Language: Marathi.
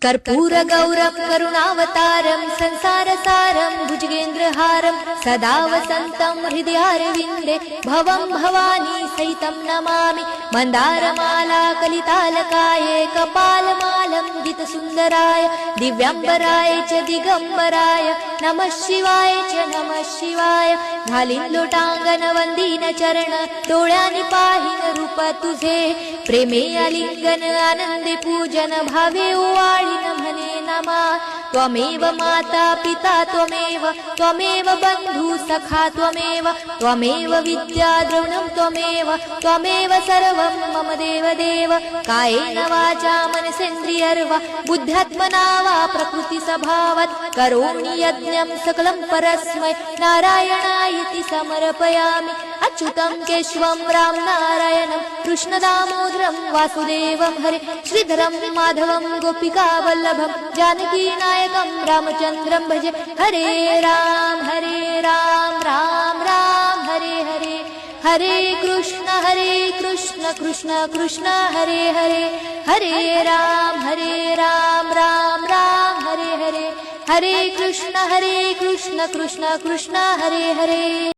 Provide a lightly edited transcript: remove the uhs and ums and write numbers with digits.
कर्पूरगौरं करुणावतारं संसारसारं भुजगेन्द्रहारं सदा वसन्तं हृदयारविन्दे भवं भवानी सहितं नमामि। मन्दारमाला कलितालकाये कपालमालं गीतसुन्दराय दिव्याम्बराय च दिगम्बराय नमः शिवाय च नमः शिवाय। घालीन लोटांगण वंदीन चरण डोळ्यांनी पाहीन रूप तुझे प्रेमे आलिंगन आनंदे पूजन भावे ओवाळीन म्हणे नमा। त्वमेव माता पिता त्वमेव बंधु सखा त्वमेव विद्या द्रविणं त्वमेव सर्वं मम देव कायेन वाचा मनसेन्द्रियर्वा बुद्ध्यात्मना वा प्रकृति स्वभावात् करोमि यज्ञं सकलं परस्मै नारायणायति समर्पयामि। अच्युतं केशवं राम नारायणं कृष्णदामोदरं वासुदेवं हरे श्रीधरं माधवं गोपिका वल्लभं जानकी नायकं रामचन्द्रं भजे। हरे राम राम राम हरे हरे हरे कृष्ण कृष्ण कृष्ण हरे हरे हरे राम राम राम हरे हरे हरे कृष्ण कृष्ण कृष्ण हरे हरे।